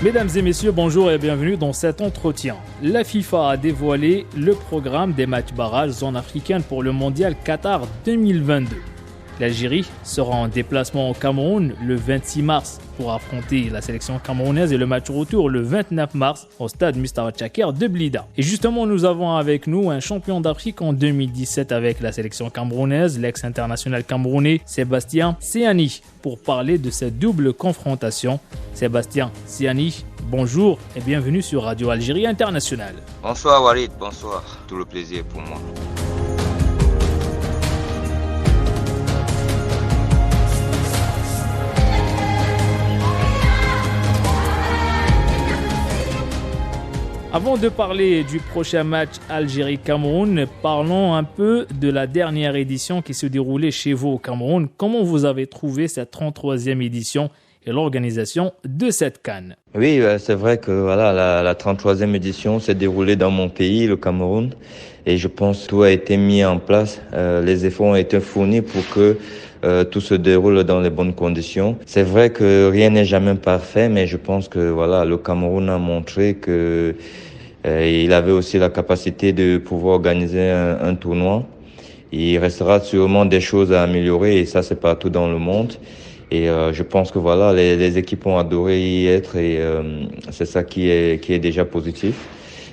Mesdames et messieurs, bonjour et bienvenue dans cet entretien. La FIFA a dévoilé le programme des matchs barrages zone africaine pour le mondial Qatar 2022. L'Algérie sera en déplacement au Cameroun le 26 mars pour affronter la sélection camerounaise et le match retour le 29 mars au stade Mustafa Tchaker de Blida. Et justement, nous avons avec nous un champion d'Afrique en 2017 avec la sélection camerounaise, l'ex-international camerounais Sébastien Siani, pour parler de cette double confrontation. Sébastien Siani, bonjour et bienvenue sur Radio Algérie Internationale. Bonsoir Walid, bonsoir. Tout le plaisir pour moi. Avant de parler du prochain match Algérie-Cameroun, parlons un peu de la dernière édition qui se déroulait chez vous au Cameroun. Comment vous avez trouvé cette 33e édition et l'organisation de cette CAN? Oui, c'est vrai que la 33e édition s'est déroulée dans mon pays, le Cameroun. Et je pense que tout a été mis en place. Les efforts ont été fournis pour que tout se déroule dans les bonnes conditions. C'est vrai que rien n'est jamais parfait, mais je pense que le Cameroun a montré que il avait aussi la capacité de pouvoir organiser un tournoi. Il restera sûrement des choses à améliorer et ça c'est partout dans le monde. Et je pense que les équipes ont adoré y être et c'est ça qui est déjà positif.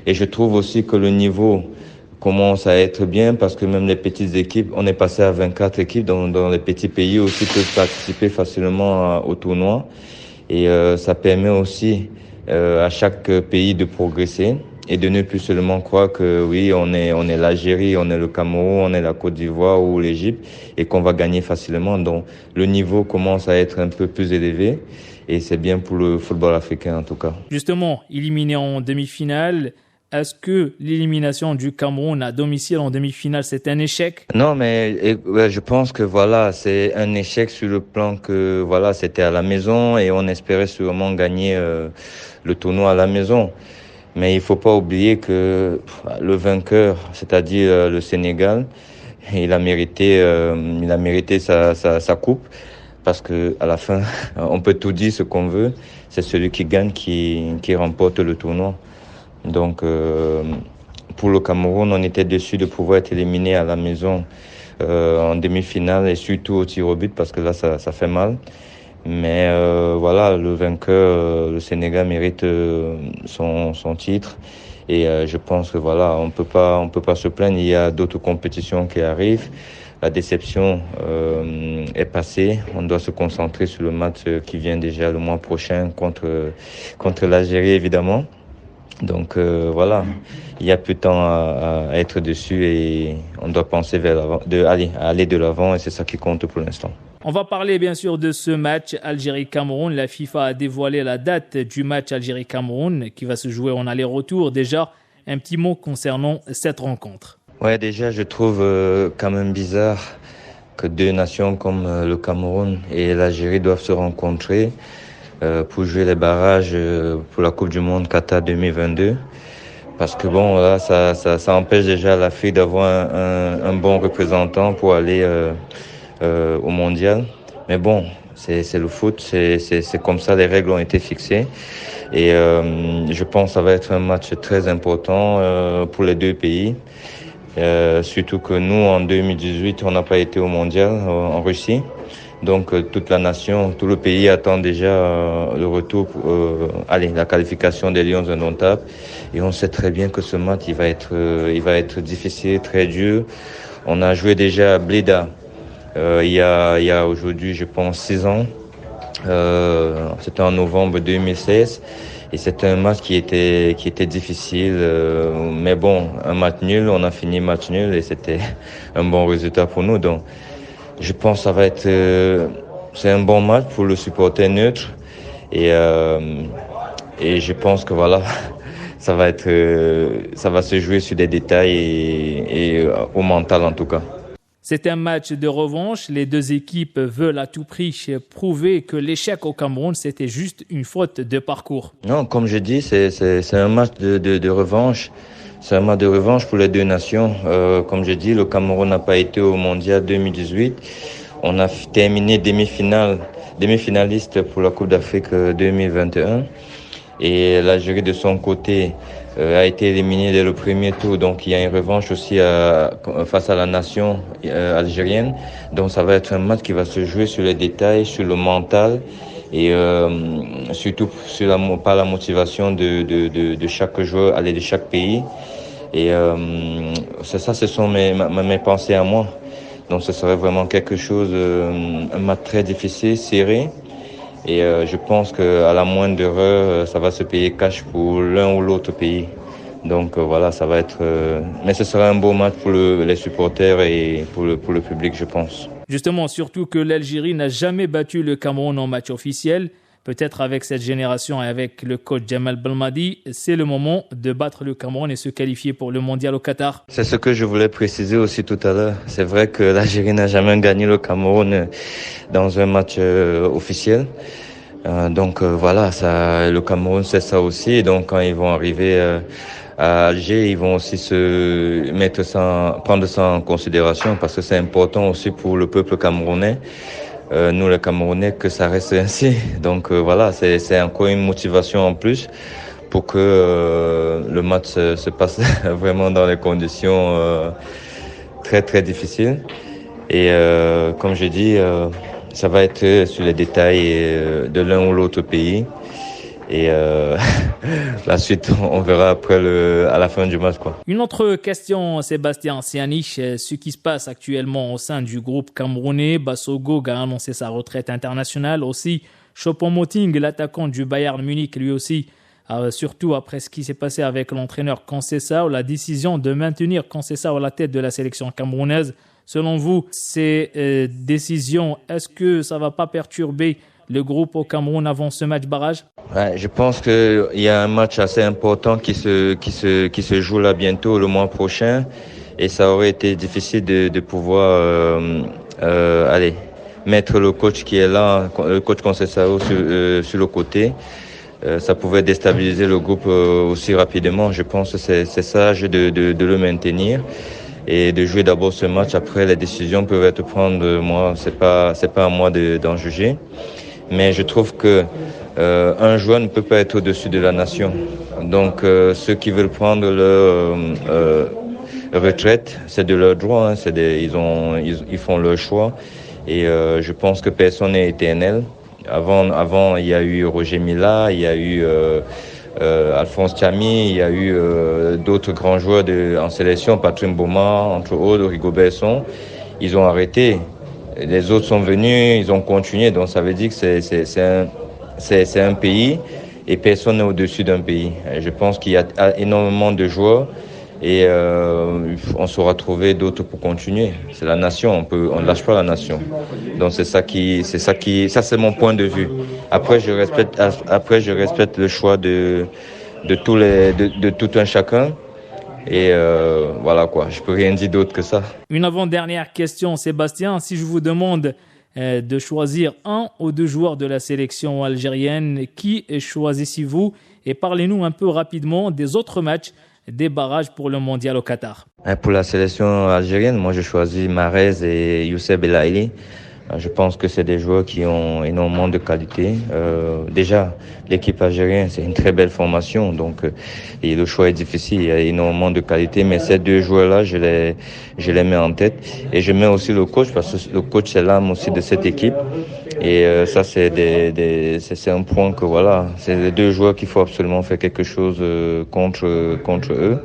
Et je trouve aussi que le niveau commence à être bien parce que même les petites équipes, on est passé à 24 équipes dans les petits pays aussi peuvent participer facilement au tournoi. Et ça permet aussi à chaque pays de progresser et de ne plus seulement croire que oui, on est l'Algérie, on est le Cameroun, on est la Côte d'Ivoire ou l'Égypte et qu'on va gagner facilement. Donc le niveau commence à être un peu plus élevé et c'est bien pour le football africain en tout cas. Justement, éliminé en demi-finale, est-ce que l'élimination du Cameroun à domicile en demi-finale, c'est un échec? Non, mais je pense que c'est un échec sur le plan que c'était à la maison et on espérait sûrement gagner le tournoi à la maison. Mais il faut pas oublier que le vainqueur, c'est-à-dire le Sénégal, il a mérité sa coupe parce que à la fin, on peut tout dire ce qu'on veut, c'est celui qui gagne qui remporte le tournoi. Donc pour le Cameroun, on était déçus de pouvoir être éliminé à la maison en demi-finale et surtout au tir au but parce que là ça fait mal. Mais le vainqueur, le Sénégal mérite son titre et je pense que on peut pas se plaindre. Il y a d'autres compétitions qui arrivent. La déception est passée. On doit se concentrer sur le match qui vient déjà le mois prochain contre l'Algérie évidemment. Donc il y a plus de temps à être dessus et on doit penser vers l'avant, aller de l'avant et c'est ça qui compte pour l'instant. On va parler bien sûr de ce match Algérie-Cameroun. La FIFA a dévoilé la date du match Algérie-Cameroun qui va se jouer en aller-retour. Déjà, un petit mot concernant cette rencontre. Ouais, déjà, je trouve quand même bizarre que deux nations comme le Cameroun et l'Algérie doivent se rencontrer pour jouer les barrages pour la Coupe du Monde Qatar 2022. Parce que ça empêche déjà l'Afrique d'avoir un bon représentant pour aller au mondial. Mais bon, c'est le foot, c'est comme ça, les règles ont été fixées. Et je pense que ça va être un match très important pour les deux pays. Surtout que nous, en 2018, on n'a pas été au mondial en Russie. Donc toute la nation, tout le pays attend déjà le retour, la qualification des Lions indomptables. Et on sait très bien que ce match, il va être difficile, très dur. On a joué déjà à Blida. Il y a aujourd'hui, je pense, 6 ans. C'était en novembre 2016. Et c'était un match qui était difficile. Mais bon, un match nul, on a fini match nul et c'était un bon résultat pour nous. Donc, je pense que ça va être, c'est un bon match pour le supporter neutre. Et je pense que ça va se jouer sur des détails et au mental en tout cas. C'est un match de revanche. Les deux équipes veulent à tout prix prouver que l'échec au Cameroun, c'était juste une faute de parcours. Non, comme je dis, c'est un match de revanche. C'est un match de revanche pour les deux nations. Comme je dis, le Cameroun n'a pas été au Mondial 2018. On a terminé demi-finaliste pour la Coupe d'Afrique 2021. Et l'Algérie, de son côté, a été éliminée dès le premier tour. Donc, il y a une revanche aussi face à la nation algérienne. Donc, ça va être un match qui va se jouer sur les détails, sur le mental et surtout par la motivation de chaque joueur, de chaque pays. Et ce sont mes pensées à moi. Donc, ce serait vraiment quelque chose, un match très difficile, serré. Et je pense qu'à la moindre erreur, ça va se payer cash pour l'un ou l'autre pays. Donc voilà, ça va être... mais ce sera un beau match pour les supporters et pour le public, je pense. Justement, surtout que l'Algérie n'a jamais battu le Cameroun en match officiel. Peut-être avec cette génération et avec le coach Djemal Belmadi, c'est le moment de battre le Cameroun et se qualifier pour le mondial au Qatar. C'est ce que je voulais préciser aussi tout à l'heure. C'est vrai que l'Algérie n'a jamais gagné le Cameroun dans un match officiel. Donc voilà, le Cameroun c'est ça aussi. Et donc quand ils vont arriver à Alger, ils vont aussi prendre ça en considération parce que c'est important aussi pour le peuple camerounais. Nous les Camerounais, que ça reste ainsi. Donc voilà, c'est encore une motivation en plus pour que le match se passe vraiment dans les conditions très très difficiles. Et comme je dis, ça va être sur les détails de l'un ou l'autre pays. Et la suite, on verra après à la fin du match, quoi. Une autre question, Sébastien Sianiche. Ce qui se passe actuellement au sein du groupe camerounais, Basogo a annoncé sa retraite internationale. Aussi, Choupo-Moting, l'attaquant du Bayern Munich, lui aussi, surtout après ce qui s'est passé avec l'entraîneur Conceição, la décision de maintenir Conceição à la tête de la sélection camerounaise. Selon vous, ces décisions, est-ce que ça ne va pas perturber le groupe au Cameroun avant ce match barrage? Ouais, je pense qu'il y a un match assez important qui se joue là bientôt, le mois prochain. Et ça aurait été difficile de pouvoir mettre le coach qui est là, le coach Conceição sur le côté. Ça pouvait déstabiliser le groupe aussi rapidement. Je pense que c'est sage de le maintenir et de jouer d'abord ce match. Après, les décisions peuvent être prises. Moi, c'est pas à moi d'en juger. Mais je trouve que un joueur ne peut pas être au-dessus de la nation. Donc, ceux qui veulent prendre leur retraite, c'est de leur droit. Hein. Ils font leur choix. Et je pense que personne n'est éternel. Avant, il y a eu Roger Mila, il y a eu Alphonse Thiami, il y a eu d'autres grands joueurs en sélection, Patrick Mboma, entre autres, Rigobert Song. Ils ont arrêté. Les autres sont venus, ils ont continué. Donc ça veut dire que c'est un pays et personne n'est au-dessus d'un pays. Et je pense qu'il y a énormément de joueurs et on saura trouver d'autres pour continuer. C'est la nation, on ne lâche pas la nation. Donc ça c'est mon point de vue. Après je respecte le choix de tout un chacun. Et voilà quoi, je peux rien dire d'autre que ça. Une avant-dernière question, Sébastien. Si je vous demande de choisir un ou deux joueurs de la sélection algérienne, qui choisissez-vous? Et parlez-nous un peu rapidement des autres matchs des barrages pour le mondial au Qatar. Pour la sélection algérienne, moi je choisis Mahrez et Youssef Belaïli. Je pense que c'est des joueurs qui ont énormément de qualité. Déjà, l'équipe algérienne, c'est une très belle formation, donc et le choix est difficile. Il y a énormément de qualité, mais ces deux joueurs-là, je les mets en tête. Et je mets aussi le coach, parce que le coach, c'est l'âme aussi de cette équipe. Et ça, c'est un point que voilà, c'est les deux joueurs qu'il faut absolument faire quelque chose contre eux.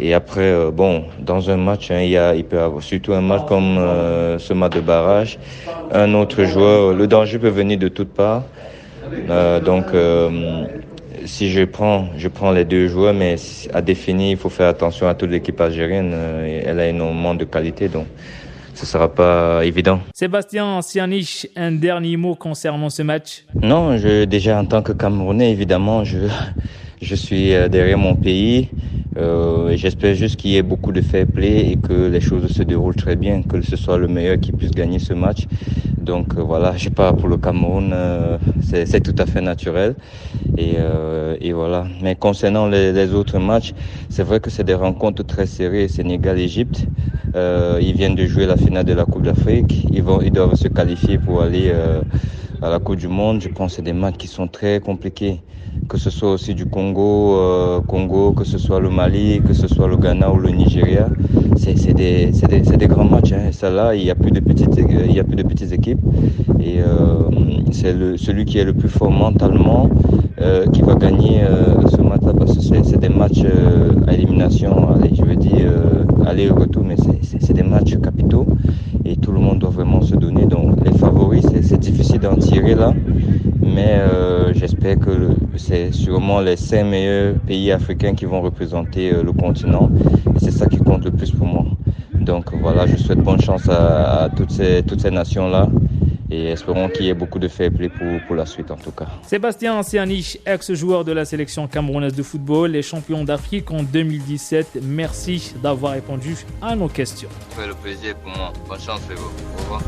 Et après, dans un match, il peut y avoir surtout un match comme ce match de barrage. Un autre joueur, le danger peut venir de toutes parts. Si je prends les deux joueurs, mais à définir, il faut faire attention à toute l'équipe algérienne. Elle a énormément de qualité, donc ce ne sera pas évident. Sébastien Sianiche, un dernier mot concernant ce match? Non, déjà en tant que Camerounais, évidemment, je suis derrière mon pays. J'espère juste qu'il y ait beaucoup de fair play et que les choses se déroulent très bien, que ce soit le meilleur qui puisse gagner ce match. Donc voilà, je pars pour le Cameroun, c'est tout à fait naturel. Et voilà. Mais concernant les autres matchs, c'est vrai que c'est des rencontres très serrées. Sénégal-Égypte, ils viennent de jouer la finale de la Coupe d'Afrique. Ils doivent se qualifier pour aller à la Coupe du Monde. Je pense que c'est des matchs qui sont très compliqués. que ce soit aussi du Congo, que ce soit le Mali, que ce soit le Ghana ou le Nigeria. C'est des grands matchs. Hein. Ça là, il n'y a plus de petites équipes. Et c'est celui qui est le plus fort mentalement qui va gagner ce match-là, parce que c'est des matchs à élimination, aller et retour, mais c'est des matchs capitaux et tout le monde doit vraiment se donner. Donc les favoris, c'est difficile d'en tirer là, mais j'espère que c'est sûrement les 5 meilleurs pays africains qui vont représenter le continent, et c'est ça qui compte le plus pour moi. Donc voilà, je souhaite bonne chance à toutes ces nations-là. Et espérons qu'il y ait beaucoup de fair play pour la suite en tout cas. Sébastien Anciani, ex-joueur de la sélection camerounaise de football et champion d'Afrique en 2017. Merci d'avoir répondu à nos questions. Ça fait le plaisir pour moi. Bonne chance, Fégo. Au revoir.